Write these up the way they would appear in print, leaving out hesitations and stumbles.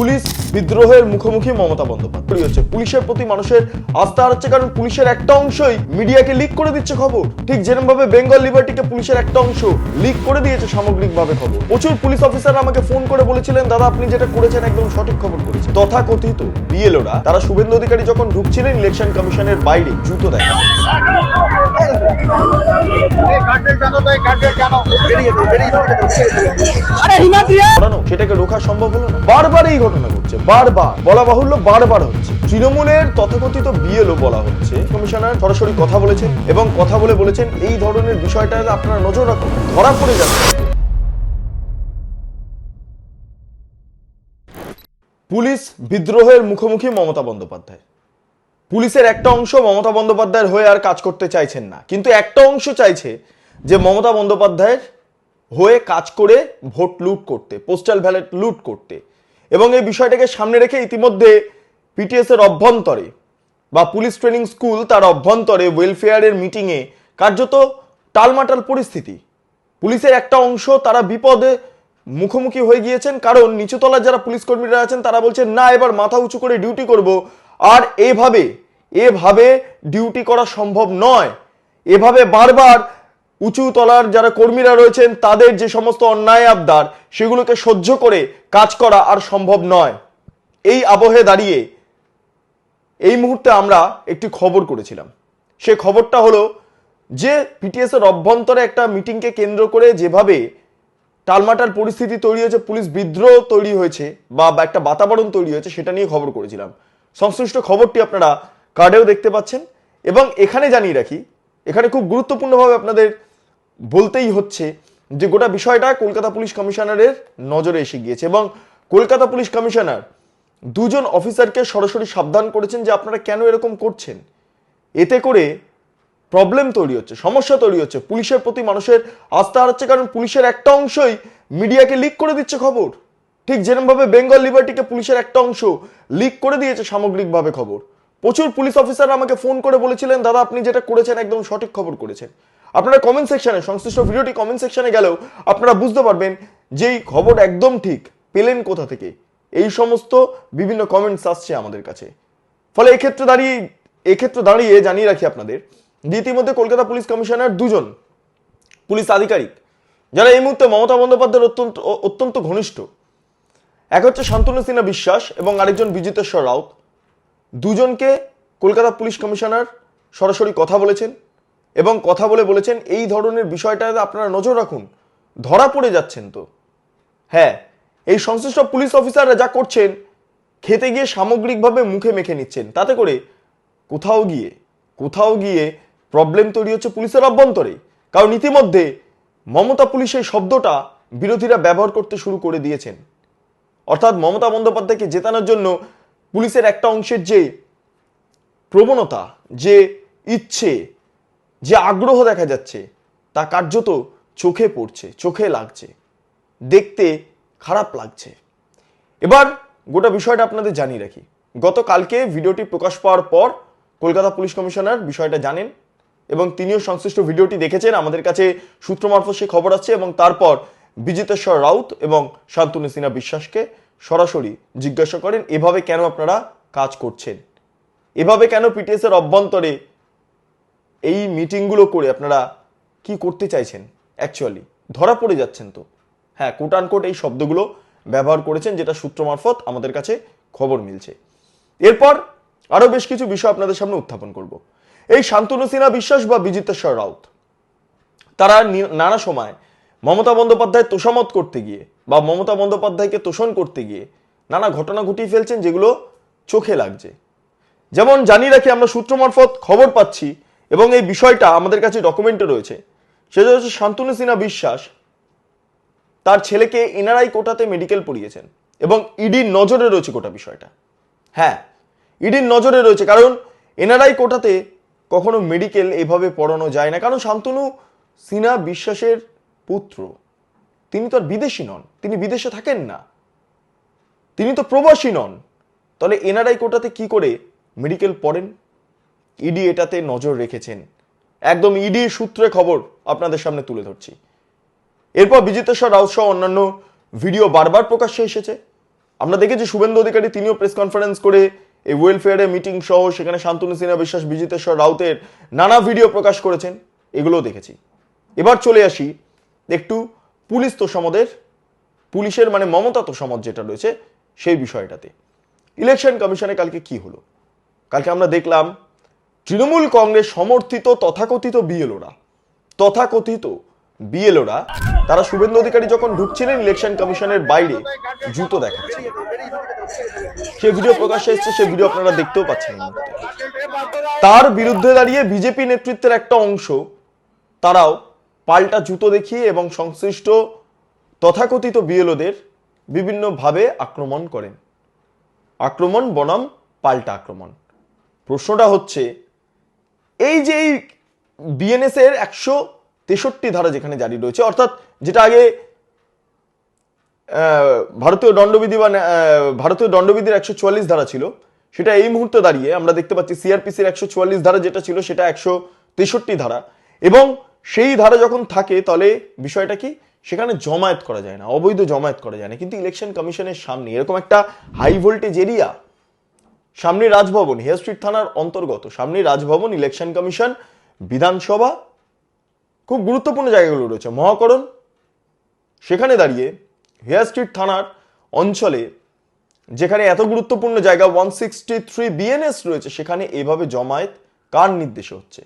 Police বিদ্রোহের মুখোমুখি মমতা বন্দ্যোপাধ্যায় হচ্ছে। পুলিশের প্রতি মানুষের আস্থা হারাচ্ছে, কারণ পুলিশের একটা অংশই মিডিয়াকে লিক করে দিচ্ছে খবর। ঠিক যেরকম ভাবে বেঙ্গল লিবার্টিকে পুলিশের একটা অংশ লিক করে দিয়েছে সামগ্রিকভাবে খবর। প্রচুর পুলিশ অফিসার আমাকে ফোন করে বলেছিলেন, দাদা আপনি যেটা করেছেন একদম সঠিক খবর করেছেন। তথাকথিত বিএলওরা তারা শুভেন্দু অধিকারী যখন ঢুকছিলেন ইলেকশন কমিশনের বাইরে জুতো দেখা সেটাকে রোখা সম্ভব হলো না। বারবার এই ঘটনা ঘটছে, বারবার বলা বাহুল্য, বারবার হচ্ছে। তৃণমূলের তথাকথিত বিএলও বলা হচ্ছে কমিশনার সরাসরি কথা বলেছেন এবং কথা বলে বলেছেন এই ধরনের বিষয়টা আপনারা নজর রাখুন, ধরা পড়ে যাচ্ছে। পুলিশ বিদ্রোহের মুখোমুখি মমতা বন্দ্যোপাধ্যায়। পুলিশের একটা অংশ মমতা বন্দ্যোপাধ্যায়ের হয়ে আর কাজ করতে চাইছেন না, কিন্তু একটা অংশ চাইছে যে মমতা বন্দ্যোপাধ্যায়ের হয়ে কাজ করে ভোট লুট করতে, পোস্টাল ব্যালট লুট করতে। এবং এই বিষয়টাকে সামনে রেখে ইতিমধ্যে পিটিএস এর অভ্যন্তরে বা পুলিশ ট্রেনিং স্কুল তার অভ্যন্তরে ওয়েলফেয়ারের মিটিংয়ে কার্যত টালমাটাল পরিস্থিতি। পুলিশের একটা অংশ তারা বিপদে মুখোমুখি হয়ে গিয়েছেন, কারণ নিচুতলার যারা পুলিশ কর্মীরা আছেন তারা বলছেন না এবার মাথা উঁচু করে ডিউটি করব, আর এভাবে ডিউটি করা সম্ভব নয়। এভাবে বারবার উঁচু তলার যারা কর্মীরা রয়েছেন তাদের যে সমস্ত অন্যায় আবদার সেগুলোকে সহ্য করে কাজ করা আর সম্ভব নয়। এই আবহে দাঁড়িয়ে এই মুহূর্তে আমরা একটি খবর করেছিলাম। সে খবরটা হলো যে পিটিএস এর অভ্যন্তরে একটা মিটিংকে কেন্দ্র করে যেভাবে টালমাটাল পরিস্থিতি তৈরি হয়েছে, পুলিশ বিদ্রোহ তৈরি হয়েছে বা একটা বাতাবরণ তৈরি হয়েছে, সেটা নিয়ে খবর করেছিলাম। সংশ্লিষ্ট খবরটি আপনারা কার্ডেও দেখতে পাচ্ছেন। এবং এখানে জানিয়ে রাখি, এখানে খুব গুরুত্বপূর্ণভাবে আপনাদের বলতেই হচ্ছে যে গোটা বিষয়টা কলকাতা পুলিশ কমিশনারের নজরে এসে গিয়েছে এবং কলকাতা পুলিশ কমিশনার দুজন অফিসারকে সরাসরি সাবধান করেছেন যে আপনারা কেন এরকম করছেন। এতে করে প্রবলেম তৈরি হচ্ছে, সমস্যা তৈরি হচ্ছে, পুলিশের প্রতি মানুষের আস্থা হারাচ্ছে, কারণ পুলিশের একটা অংশই মিডিয়াকে লিক করে দিচ্ছে খবর। ঠিক যেরকম ভাবে বেঙ্গল লিবার্টিকে পুলিশের একটা অংশ লিক করে দিয়েছে সামগ্রিকভাবে খবর। প্রচুর পুলিশ অফিসার আমাকে ফোন করে বলেছিলেন, দাদা আপনি যেটা করেছেন একদম সঠিক খবর করেছেন। আপনারা কমেন্ট সেকশনে, সংশ্লিষ্ট ভিডিওটি কমেন্ট সেকশনে গেলেও আপনারা বুঝতে পারবেন যে এই খবর একদম ঠিক পেলেন কোথা থেকে। এই সমস্ত বিভিন্ন কমেন্টস আসছে আমাদের কাছে। ফলে এক্ষেত্রে দাঁড়িয়ে জানিয়ে রাখি আপনাদের যে ইতিমধ্যে কলকাতা পুলিশ কমিশনার দুজন পুলিশ আধিকারিক যারা এই মুহূর্তে মমতা বন্দ্যোপাধ্যায়ের অত্যন্ত ঘনিষ্ঠ, এক হচ্ছে শান্তনু সিনহা বিশ্বাস এবং আরেকজন বিজিতেশ্বর রাউত, দুজনকে কলকাতা পুলিশ কমিশনার সরাসরি কথা বলেছেন এবং কথা বলে বলেছেন এই ধরনের বিষয়টাতে আপনারা নজর রাখুন, ধরা পড়ে যাচ্ছেন তো। হ্যাঁ, এই সংশ্লিষ্ট পুলিশ অফিসাররা যা করছেন খেতে গিয়ে সামগ্রিকভাবে মুখে মেখে নিচ্ছেন, তাতে করে কোথাও গিয়ে প্রবলেম তৈরি হচ্ছে পুলিশের অভ্যন্তরে। কারণ ইতিমধ্যে মমতা পুলিশ এই শব্দটা বিরোধীরা ব্যবহার করতে শুরু করে দিয়েছেন। অর্থাৎ মমতা বন্দ্যোপাধ্যায়কে জেতানোর জন্য পুলিশের একটা অংশের যে প্রবণতা, যে ইচ্ছে, যে আগ্রহ দেখা যাচ্ছে তা কার্যত চোখে পড়ছে, চোখে লাগছে, দেখতে খারাপ লাগছে। এবার গোটা বিষয়টা আপনাদের জানিয়ে রাখি, গতকালকে ভিডিওটি প্রকাশ পাওয়ার পর কলকাতা পুলিশ কমিশনার বিষয়টা জানেন এবং তিনিও সংশ্লিষ্ট ভিডিওটি দেখেছেন। আমাদের কাছে সূত্র মারফত সে খবর আসছে এবং তারপর বিজিতেশ্বর রাউত এবং শান্তনু সিনহা বিশ্বাসকে সরাসরি জিজ্ঞাসা করেন এভাবে কেন আপনারা কাজ করছেন, এভাবে কেন পিটিএস এর অভ্যন্তরে এই মিটিংগুলো করে আপনারা কি করতে চাইছেন, অ্যাকচুয়ালি ধরা পড়ে যাচ্ছেন তো। হ্যাঁ, কোট আনকোট এই শব্দগুলো ব্যবহার করেছেন, যেটা সূত্র মারফত আমাদের কাছে খবর মিলছে। এরপর আরো বেশ কিছু বিষয় আপনাদের সামনে উত্থাপন করব। এই শান্তনু সিনহা বিশ্বাস বা বিজিতেশ্বর রাউত তারা নানা সময় মমতা বন্দ্যোপাধ্যায় তোষামত করতে গিয়ে বা মমতা বন্দ্যোপাধ্যায়কে তোষণ করতে গিয়ে নানা ঘটনা ঘটিয়ে ফেলছেন যেগুলো চোখে লাগছে। যেমন জানিয়ে রাখি, আমরা সূত্র মারফত খবর পাচ্ছি এবং এই বিষয়টা আমাদের কাছে ডকুমেন্টে রয়েছে, সেটা হচ্ছে শান্তনু সিনহা বিশ্বাস তার ছেলেকে এনআরআই কোটাতে মেডিকেল পড়িয়েছেন এবং ইডির নজরে রয়েছে গোটা বিষয়টা। হ্যাঁ, ইডির নজরে রয়েছে, কারণ এনআরআই কোটাতে কখনো মেডিকেল এভাবে পড়ানো যায় না। কারণ শান্তনু সিনহা বিশ্বাসের পুত্র, তিনি তো আর বিদেশি নন, তিনি বিদেশে থাকেন না, তিনি তো প্রবাসী নন। তাহলে এনআরআই কোটাতে কি করে মেডিকেল পড়েন? ইডি এটাতে নজর রেখেছেন, একদম ইডি সূত্রে খবর আপনাদের সামনে তুলে ধরছি। এরপর বিজিতেশ্বর রাউত সহ অন্যান্য ভিডিও বারবার প্রকাশ্যে এসেছে আমরা দেখেছি শুভেন্দু অধিকারী তিনিও প্রেস কনফারেন্স করে এই ওয়েলফেয়ারে মিটিং সহ সেখানে শান্তনু সিনহা বিশ্বাস, বিজিতেশ্বর রাউতের নানা ভিডিও প্রকাশ করেছেন, এগুলোও দেখেছি। এবার চলে আসি একটু পুলিশ তোষামদের, পুলিশের মানে মমতা তোষামদ যেটা রয়েছে সেই বিষয়টাতে। ইলেকশন কমিশনে কালকে কি হলো? কালকে আমরা দেখলাম তৃণমূল কংগ্রেস সমর্থিত তথাকথিত বিএলওরা তারা শুভেন্দু অধিকারী যখন ঢুকছিলেন ইলেকশন কমিশনের বাইরে জুতো দেখাচ্ছে। সে ভিডিও প্রকাশ্যে এসেছে, সে ভিডিও আপনারা দেখতেও পাচ্ছেন। তার বিরুদ্ধে দাঁড়িয়ে বিজেপি নেতৃত্বের একটা অংশ তারাও পাল্টা জুতো দেখিয়ে এবং সংশ্লিষ্ট তথাকথিত বিএলওদের বিভিন্নভাবে আক্রমণ করেন। আক্রমণ বনাম পাল্টা আক্রমণ। প্রশ্নটা হচ্ছে এই যে এই বিএনএস এর 163 ধারা যেখানে জারি রয়েছে, অর্থাৎ যেটা আগে ভারতীয় দণ্ডবিধির 144 ধারা ছিল, সেটা এই মুহূর্তে দাঁড়িয়ে আমরা দেখতে পাচ্ছি সিআরপিসির 144 ধারা যেটা ছিল সেটা 163 ধারা। এবং সেই ধারা যখন থাকে তাহলে বিষয়টা কি, সেখানে জমায়েত করা যায় না, অবৈধ জমায়েত করা যায় না। কিন্তু ইলেকশন কমিশনের সামনে এরকম একটা হাই ভোল্টেজ এরিয়া, সামনে রাজভবন, হেয়ার স্ট্রিট থানার অন্তর্গত, সামনে রাজভবন, ইলেকশন কমিশন, বিধানসভা, খুব গুরুত্বপূর্ণ জায়গাগুলো রয়েছে, মহাকরণ, সেখানে দাঁড়িয়ে হেয়ার স্ট্রিট থানার অঞ্চলে যেখানে এত গুরুত্বপূর্ণ জায়গা 163 বিএনএস রয়েছে, সেখানে এভাবে জমায়েত কার নির্দেশে হচ্ছে?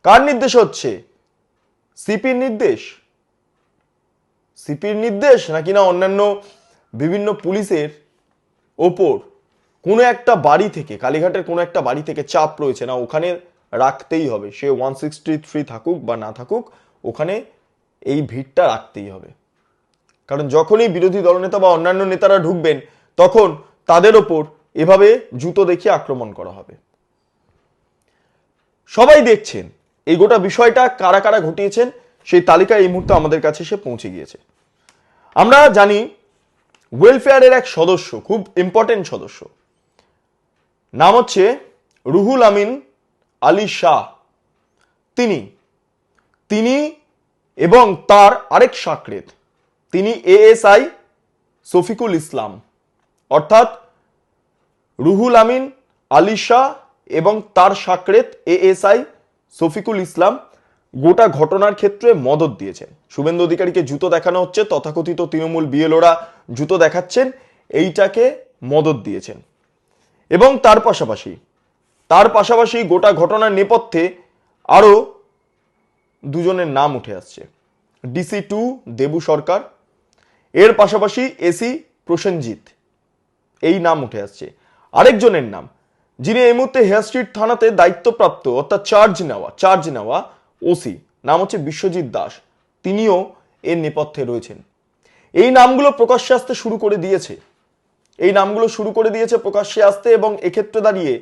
কার নির্দেশে হচ্ছে? সিপির নির্দেশ নাকি না অন্যান্য বিভিন্ন পুলিশের ওপর কোনো একটা বাড়ি থেকে, কালীঘাটের কোনো একটা বাড়ি থেকে চাপ রয়েছে না ওখানে রাখতেই হবে, সে 163 থাকুক বা না থাকুক, ওখানে এই ভিড়টা রাখতেই হবে। কারণ যখনই বিরোধী দলনেতা বা অন্যান্য নেতারা ঢুকবেন তখন তাদের ওপর এভাবে জুতো দেখিয়ে আক্রমণ করা হবে। সবাই দেখছেন এই গোটা বিষয়টা কারা কারা ঘটিয়েছেন, সেই তালিকা এই মুহূর্তে আমাদের কাছে এসে পৌঁছে গিয়েছে। আমরা জানি ওয়েলফেয়ারের এক সদস্য, খুব ইম্পর্টেন্ট সদস্য, নাম হচ্ছে রুহুল আমিন আলী শাহ। তিনি এবং তার আরেক সাকরেত, তিনি এএসআই শফিকুল ইসলাম, অর্থাৎ রুহুল আমিন আলী শাহ এবং তার সাকরেত এএসআই শফিকুল ইসলাম গোটা ঘটনার ক্ষেত্রে মদত দিয়েছেন। শুভেন্দু অধিকারীকে জুতো দেখানো হচ্ছে, তথাকথিত তৃণমূল বিএলওরা জুতো দেখাচ্ছেন, এইটাকে মদত দিয়েছেন। এবং তার পাশাপাশি গোটা ঘটনার নেপথ্যে আরো দুজনের নাম উঠে আসছে। DC2 দেবু সরকার, এর পাশাপাশি এসি প্রসেনজিৎ, এই নাম উঠে আসছে। আরেকজনের নাম, যিনি এই মুহূর্তে হেয়ার স্ট্রিট থানাতে দায়িত্বপ্রাপ্ত অর্থাৎ চার্জ নেওয়া ওসি, নাম হচ্ছে বিশ্বজিৎ দাস, তিনিও এর নেপথ্যে রয়েছেন। এই নামগুলো প্রকাশ্যে আসতে শুরু করে দিয়েছে প্রকাশ্যে আসতে। এবং এক্ষেত্রে দাঁড়িয়ে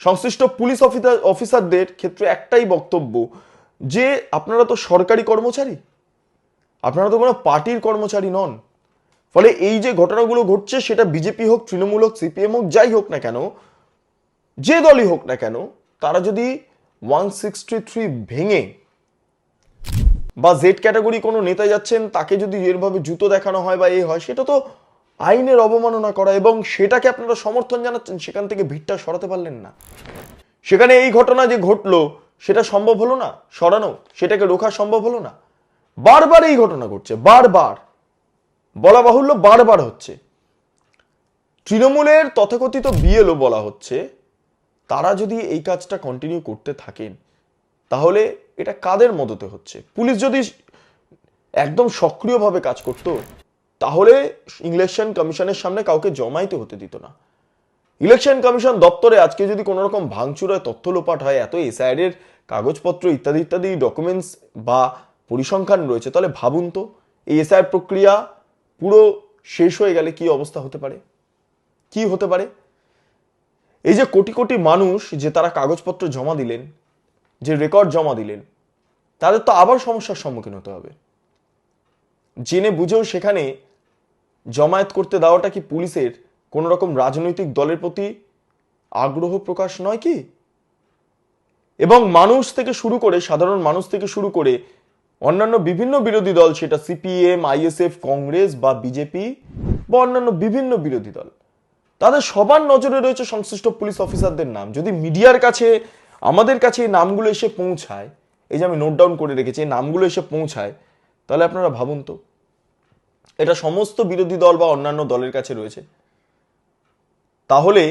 সংশ্লিষ্ট পুলিশ অফিসারদের ক্ষেত্রে একটাই বক্তব্য, যে আপনারা তো সরকারি কর্মচারী, আপনারা তো কোনো পার্টির কর্মচারী নন। ফলে এই যে ঘটনাগুলো ঘটছে, সেটা বিজেপি হোক, তৃণমূল হোক, সিপিএম হোক, যাই হোক না কেন, যে দলই হোক না কেন, তারা যদি 163 ভেঙে বা জেড ক্যাটাগরি কোনো নেতা যাচ্ছেন তাকে যদি এরভাবে জুতো দেখানো হয় বা হয়, সেটা তো আইনের অবমাননা করা। এবং সেটাকে আপনারা সমর্থন জানাচ্ছেন, সেখান থেকে ভিড়টা সরাতে পারলেন না। সেখানে এই ঘটনা যে ঘটলো সেটা সম্ভব হলো না সরানো, সেটাকে রোখা সম্ভব হলো না। বারবার এই ঘটনা ঘটছে, বলা বাহুল্য বারবার হচ্ছে। তৃণমূলের তথাকথিত বিএলও বলা হচ্ছে, তারা যদি এই কাজটা কন্টিনিউ করতে থাকেন তাহলে এটা কাদের মদতে হচ্ছে? পুলিশ যদি একদম সক্রিয়ভাবে কাজ করতো তাহলে ইলেকশন কমিশনের সামনে কাউকে জমাইতে হতে দিত না। ইলেকশন কমিশন দপ্তরে আজকে যদি কোনো রকম ভাঙচুর হয়, তথ্য লোপাট হয়, এত এসআইআর এর কাগজপত্র ইত্যাদি ডকুমেন্টস বা পরিসংখ্যান রয়েছে, তাহলে ভাবুন তো এই এসআইআর প্রক্রিয়া পুরো শেষ হয়ে গেলে কি অবস্থা হতে পারে, কি হতে পারে। এই যে কোটি কোটি মানুষ যে তারা কাগজপত্র জমা দিলেন, যে রেকর্ড জমা দিলেন, তাদের তো আবার সমস্যার সম্মুখীন হতে হবে। জেনে বুঝেও সেখানে জমায়েত করতে দেওয়াটা কি পুলিশের কোন রকম রাজনৈতিক দলের প্রতি আগ্রহ প্রকাশ নয় কি? এবং মানুষ থেকে শুরু করে, সাধারণ মানুষ থেকে শুরু করে অন্যান্য বিভিন্ন বিরোধী দল, সেটা সিপিএম, আইএসএফ, কংগ্রেস বা বিজেপি, বা অন্যান্য বিভিন্ন বিরোধী দল, তাদের সবার নজরে রয়েছে সংশ্লিষ্ট পুলিশ অফিসারদের নাম। যদি মিডিয়ার কাছে, আমাদের কাছে এই নামগুলো এসে পৌঁছায়, এই যে আমি নোট ডাউন করে রেখেছি, এই নামগুলো এসে পৌঁছায়, তাহলে আপনারা ভাবুন তো, এটা সমস্ত বিরোধী দল বা অন্যান্য দলের কাছে রয়েছে। তাহলে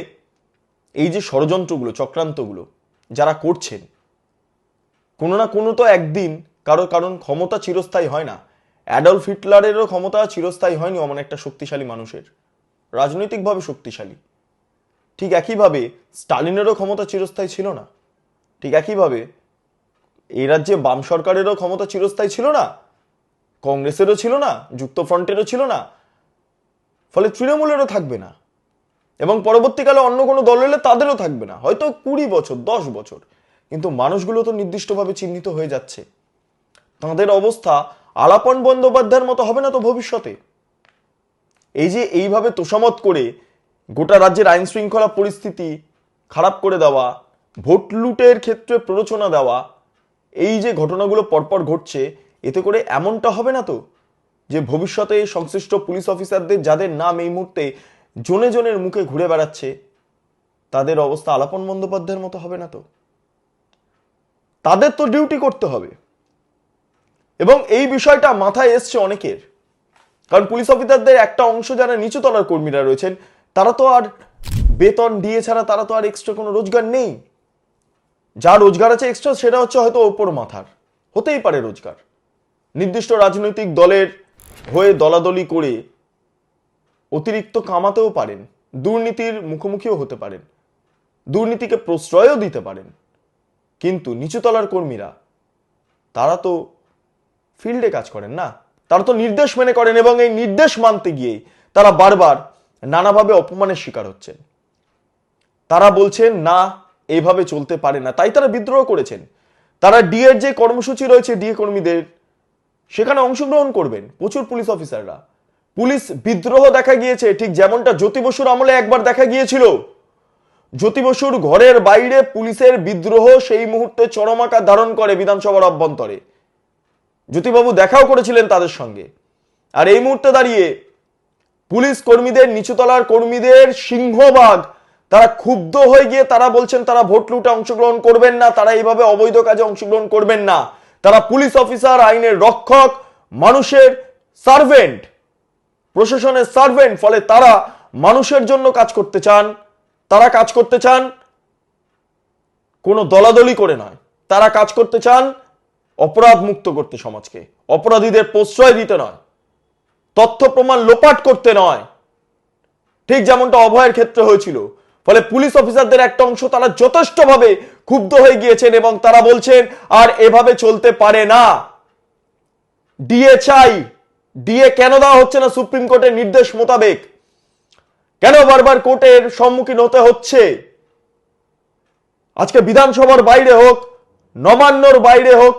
এই যে ষড়যন্ত্রগুলো, চক্রান্তগুলো যারা করছেন, কোনো না কোনো তো একদিন কারণ ক্ষমতা চিরস্থায়ী হয় না। অ্যাডলফ হিটলারেরও ক্ষমতা চিরস্থায়ী হয়নি অমন একটা শক্তিশালী মানুষের, রাজনৈতিকভাবে শক্তিশালী। ঠিক একইভাবে স্টালিনেরও ক্ষমতা চিরস্থায়ী ছিল না। ঠিক একইভাবে এই রাজ্যে বাম সরকারেরও ক্ষমতা চিরস্থায়ী ছিল না, কংগ্রেসেরও ছিল না, যুক্তফ্রন্টেরও ছিল না, ফলে তৃণমূলেরও থাকবে না, এবং পরবর্তীকালে অন্য কোনো দল এলে তাদেরও থাকবে না, হয়তো 20 বছর 10 বছর। কিন্তু মানুষগুলো তো নির্দিষ্টভাবে চিহ্নিত হয়ে যাচ্ছে। তাদের অবস্থা আলাপন বন্দ্যোপাধ্যায়ের মতো হবে না তো ভবিষ্যতে? এই যে এইভাবে তোষামত করে গোটা রাজ্যের আইন শৃঙ্খলা পরিস্থিতি খারাপ করে দেওয়া, ভোট লুটের ক্ষেত্রে প্ররোচনা দেওয়া, এই যে ঘটনাগুলো পরপর ঘটছে, এতে করে এমনটা হবে না তো যে ভবিষ্যতে সংশ্লিষ্ট পুলিশ অফিসারদের যাদের নাম এই মুহূর্তে জনে জনের মুখে ঘুরে বেড়াচ্ছে, তাদের অবস্থা আলাপন বন্দ্যোপাধ্যায়ের মতো হবে না তো? তাদের তো ডিউটি করতে হবে। এবং এই বিষয়টা মাথায় এসছে অনেকের, কারণ পুলিশ অফিসারদের একটা অংশ যারা নিচু তলার কর্মীরা রয়েছেন, তারা তো আর বেতন দিয়ে ছাড়া তারা তো আর এক্সট্রা কোনো রোজগার নেই। যা রোজগার আছে এক্সট্রা, সেটা হচ্ছে হয়তো ওপর মাথার, হতেই পারে রোজগার। নির্দিষ্ট রাজনৈতিক দলের হয়ে দলাদলি করে অতিরিক্ত কামাতেও পারেন, দুর্নীতির মুখোমুখিও হতে পারেন, দুর্নীতিকে প্রশ্রয়ও দিতে পারেন। কিন্তু নিচুতলার কর্মীরা, তারা তো ফিল্ডে কাজ করেন না, তারা তো নির্দেশ মেনে করেন, এবং এই নির্দেশ মানতে গিয়ে তারা বারবার নানাভাবে অপমানের শিকার হচ্ছেন। তারা বলছেন না, এইভাবে চলতে পারে না, তাই তারা বিদ্রোহ করেছেন। তারা ডিএর যে কর্মসূচি রয়েছে ডিএ কর্মীদের, সেখানে অংশগ্রহণ করবেন প্রচুর পুলিশ অফিসাররা। পুলিশ বিদ্রোহ দেখা গিয়েছে ঠিক যেমনটা জ্যোতি বসুর আমলে একবার দেখা গিয়েছিল। জ্যোতি বসুর ঘরের বাইরে পুলিশের বিদ্রোহ সেই মুহূর্তে চরম আকার ধারণ করে বিধানসভার অভ্যন্তরে। জ্যোতিবাবু দেখাও করেছিলেন তাদের সঙ্গে। আর এই মুহূর্তে দাঁড়িয়ে পুলিশ কর্মীদের, নিচুতলার কর্মীদের সিংহভাগ তারা ক্ষুব্ধ হয়ে গিয়ে তারা বলছেন তারা ভোট লুটে অংশগ্রহণ করবেন না, তারা এইভাবে অবৈধ কাজে অংশগ্রহণ করবেন না। তারা পুলিশ অফিসার, আইনের রক্ষক, মানুষের সার্ভেন্ট, প্রশাসনের সার্ভেন্ট, ফলে তারা মানুষের জন্য কাজ করতে চান। তারা কাজ করতে চান কোনো দলাদলি করে নয়, তারা কাজ করতে চান অপরাধ মুক্ত করতে সমাজকে, অপরাধীদের প্রশ্রয় দিতে নয়, তথ্য প্রমাণ লোপাট করতে নয়, ঠিক যেমনটা অভয়ের ক্ষেত্রে হয়েছিল। ফলে পুলিশ অফিসারদের একটা অংশ তারা যথেষ্টভাবে ক্ষুব্ধ হয়ে গিয়েছেন এবং তারা বলছেন আর এভাবে চলতে পারে না। ডিএ চাই। ডিএ কেন দেওয়া হচ্ছে না সুপ্রিম কোর্টের নির্দেশ মোতাবেক? কেন বারবার কোর্টের সম্মুখীন হতে হচ্ছে? আজকে বিধানসভার বাইরে হোক, নবান্নর বাইরে হোক,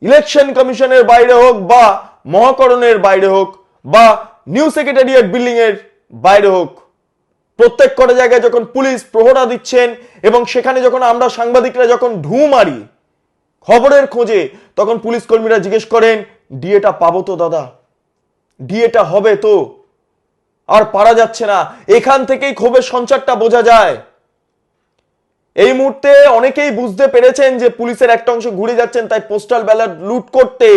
ইলেকশন কমিশনের বাইরে হোক, বা মহাকরণের বাইরে হোক, বা নিউ সেক্রেটারিয়েট বিল্ডিং এর বাইরে হোক, প্রত্যেক কটা জায়গায় যখন পুলিশ প্রহরা দিচ্ছেন এবং সেখানে যখন আমরা সাংবাদিকরা যখন ঢু মারি খবরের খোঁজে, তখন পুলিশ কর্মীরা জিজ্ঞেস করেন ডিএটা পাবো তো দাদা, ডিএটা হবে তো? আর পারা যাচ্ছে না। এখান থেকেই ক্ষোভের সঞ্চারটা বোঝা যায়। এই মুহূর্তে অনেকেই বুঝতে পেরেছেন যে পুলিশের একটা অংশ ঘুরে যাচ্ছেন, তাই পোস্টাল ব্যালট লুট করতে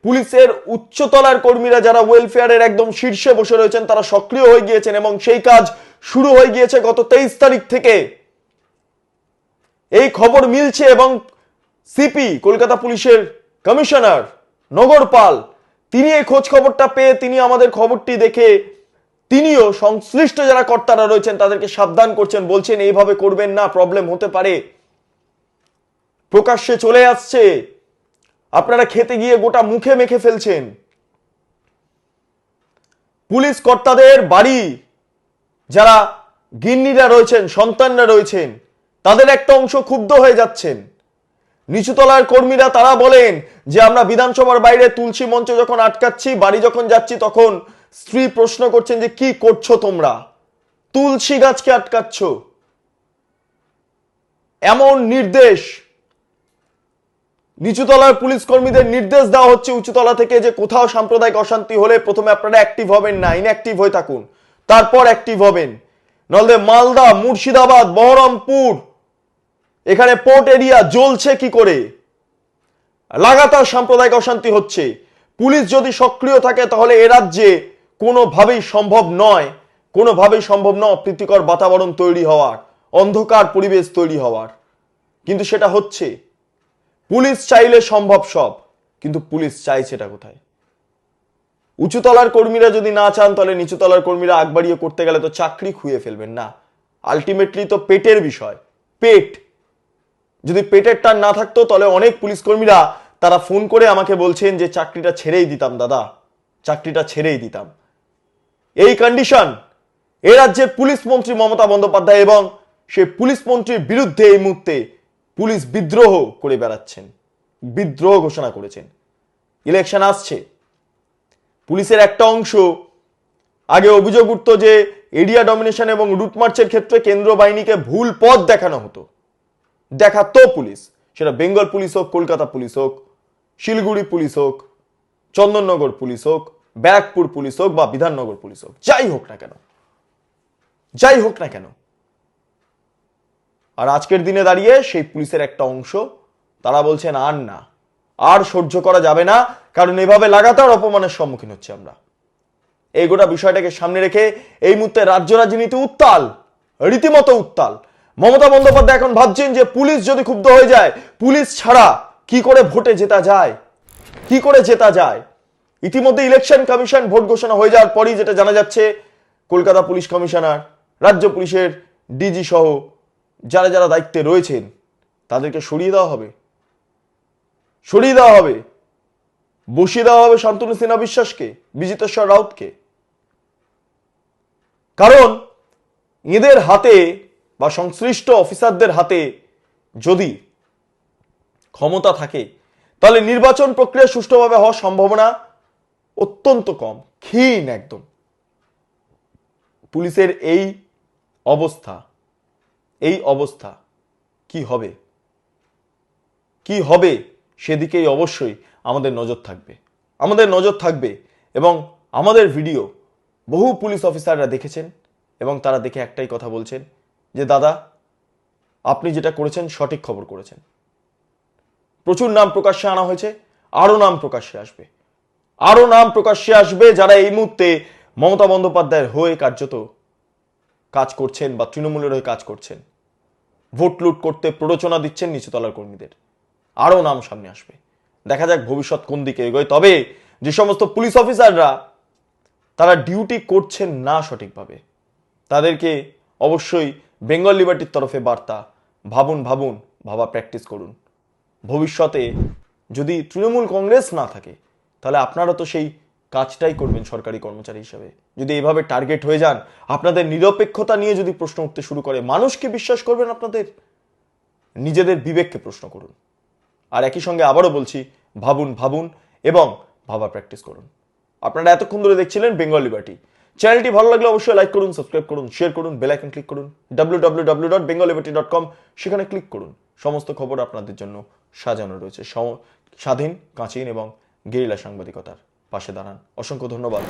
পুলিশের উচ্চতলার কর্মীরা যারা ওয়েলফেয়ারের একদম শীর্ষে বসে রয়েছেন তারা সক্রিয় হয়ে গিয়েছেন এবং সেই কাজ শুরু হয়ে গিয়েছে গত 23 তারিখ থেকে। এই খবর মিলছে এবং সিপি কলকাতা পুলিশের কমিশনার নগরপাল, তিনি এই খোঁজ খবরটা পেয়ে তিনি আমাদের খবরটি দেখে তিনিও সংশ্লিষ্ট যারা কর্তারা রয়েছেন তাদেরকে সাবধান করছেন, বলছেন এইভাবে করবেন না, প্রবলেম হতে পারে। প্রকাশ্যে চলে আসছে, আপনারা খেতে গিয়ে গোটা মুখে মেখে ফেলছেন। পুলিশ কর্তাদের বাড়ি যারা গিন্নিরা রয়েছেন, সন্তানরা রয়েছেন, তাদের একটা অংশ ক্ষুব্ধ হয়ে যাচ্ছেন। নিচুতলার কর্মীরা তারা বলেন যে আমরা বিধানসভার বাইরে তুলসী মঞ্চ যখন আটকাচ্ছি, বাড়ি যখন যাচ্ছি, তখন স্ত্রী প্রশ্ন করছেন যে কি করছো তোমরা, তুলসী গাছকে আটকাচ্ছ। এমন নির্দেশ নিচুতলার পুলিশ কর্মীদের নির্দেশ দেওয়া হচ্ছে উঁচুতলা থেকে যে কোথাও সাম্প্রদায়িক অশান্তি হলে প্রথমে আপনারা অ্যাক্টিভ হবেন না, ইনঅ্যাক্টিভ হয়ে থাকুন, তারপর অ্যাক্টিভ হবেন। নলদে মালদা, মুর্শিদাবাদ, বহরমপুর, এখানে পোর্ট এরিয়া জ্বলছে কি করে? লাগাতার সাম্প্রদায়িক অশান্তি হচ্ছে। পুলিশ যদি সক্রিয় থাকে তাহলে এ রাজ্যে কোনোভাবেই সম্ভব নয়, অপ্রীতিকর বাতাবরণ তৈরি হওয়ার, অন্ধকার পরিবেশ তৈরি হওয়ার। কিন্তু সেটা হচ্ছে। পুলিশ চাইলে সম্ভব সব, কিন্তু পুলিশ চাইছেটা কোথায়? উঁচুতলার কর্মীরা যদি না চান তাহলে নিচুতলার কর্মীরা আগ বাড়িয়ে করতে গেলে তো চাকরি খুইয়ে ফেলবেন না। আলটিমেটলি তো পেটের বিষয়, পেট। যদি পেটের টান না থাকতো তাহলে অনেক পুলিশ কর্মীরা তারা ফোন করে আমাকে বলছেন যে চাকরিটা ছেড়েই দিতাম দাদা, চাকরিটা ছেড়েই দিতাম। এই কন্ডিশন এ রাজ্যের পুলিশ মন্ত্রী মমতা বন্দ্যোপাধ্যায় এবং সেই পুলিশ মন্ত্রীর বিরুদ্ধে এই মুহূর্তে পুলিশ বিদ্রোহ করে বেড়াচ্ছেন, বিদ্রোহ ঘোষণা করেছেন। ইলেকশন আসছে, পুলিশের একটা অংশ আগে অভিযোগ উঠত যে এরিয়া ডমিনেশন এবং রুট মার্চের ক্ষেত্রে কেন্দ্র বাহিনীকে ভুল পথ দেখানো হতো, দেখাতো পুলিশ, সেটা বেঙ্গল পুলিশ হোক, কলকাতা পুলিশ হোক, শিলিগুড়ি পুলিশ হোক, চন্দননগর পুলিশ হোক, ব্যারাকপুর পুলিশ হোক বা বিধাননগর পুলিশ হোক, যাই হোক না কেন। আর আজকের দিনে দাঁড়িয়ে সেই পুলিশের একটা অংশ তারা বলছেন আর সহ্য করা যাবে না, কারণ এভাবে লাগাতার অপমানের সম্মুখীন হচ্ছে আমরা। এই গোটা বিষয়টাকে সামনে রেখে এই মুহূর্তে রাজ্য রাজনীতি উত্তাল, রীতিমতো উত্তাল। মমতা বন্দ্যোপাধ্যায় এখন ভাবছেন যে পুলিশ যদি ক্ষুব্ধ হয়ে যায়, পুলিশ ছাড়া কি করে ভোটে জেতা যায়। ইতিমধ্যে ইলেকশন কমিশন ভোট ঘোষণা হয়ে যাওয়ার পরই যেটা জানা যাচ্ছে, কলকাতা পুলিশ কমিশনার, রাজ্য পুলিশের ডিজি সহ যারা যারা দায়িত্বে রয়েছেন তাদেরকে সরিয়ে দেওয়া হবে, বসিয়ে দেওয়া হবে শান্তনু সিনহা বিশ্বাসকে, বিজিতেশ্বর রাউতকে। কারণ এদের হাতে বা সংশ্লিষ্ট অফিসারদের হাতে যদি ক্ষমতা থাকে তাহলে নির্বাচন প্রক্রিয়া সুষ্ঠুভাবে হওয়ার সম্ভাবনা অত্যন্ত কম, ক্ষীণ একদম। পুলিশের এই অবস্থা কি হবে সেদিকেই অবশ্যই আমাদের নজর থাকবে এবং আমাদের ভিডিও বহু পুলিশ অফিসাররা দেখেছেন এবং তারা দেখে একটাই কথা বলছেন যে দাদা আপনি যেটা করেছেন সঠিক খবর করেছেন। প্রচুর নাম প্রকাশ্যে আনা হয়েছে, আরো নাম প্রকাশ্যে আসবে যারা এই মুহূর্তে মমতা বন্দ্যোপাধ্যায়ের হয়ে কার্যত কাজ করছেন বা তৃণমূলের হয়ে কাজ করছেন, ভোট লুট করতে প্ররোচনা দিচ্ছেন নিচুতলার কর্মীদের। আরো নাম সামনে আসবে, দেখা যাক ভবিষ্যৎ কোন দিকে এগোয়। তবে যে সমস্ত পুলিশ অফিসাররা তারা ডিউটি করছেন না সঠিকভাবে, তাদেরকে অবশ্যই বেঙ্গল লিবার্টির তরফে বার্তা, ভাবা প্র্যাকটিস করুন। ভবিষ্যতে যদি তৃণমূল কংগ্রেস না থাকে তাহলে আপনারা তো সেই কাজটাই করবেন সরকারি কর্মচারী হিসেবে। যদি এভাবে টার্গেট হয়ে যান, আপনাদের নিরপেক্ষতা নিয়ে যদি প্রশ্ন উঠতে শুরু করে, মানুষকে বিশ্বাস করবেন? আপনাদের নিজেদের বিবেককে প্রশ্ন করুন। আর একই সঙ্গে আবারও বলছি, ভাবুন এবং ভাবা প্র্যাকটিস করুন। আপনারা এতক্ষণ ধরে দেখছিলেন বেঙ্গল লিবার্টি। চ্যানেলটি ভালো লাগলে অবশ্যই লাইক করুন, সাবস্ক্রাইব করুন, শেয়ার করুন, বেল আইকন ক্লিক করুন, www.bengalliberty.com সেখানে ক্লিক করুন। সমস্ত খবর আপনাদের জন্য সাজানো রয়েছে। স্বাধীন, কাঁচিন এবং গেরিলা সাংবাদিকতার পাশে দাঁড়ান। অসংখ্য ধন্যবাদ।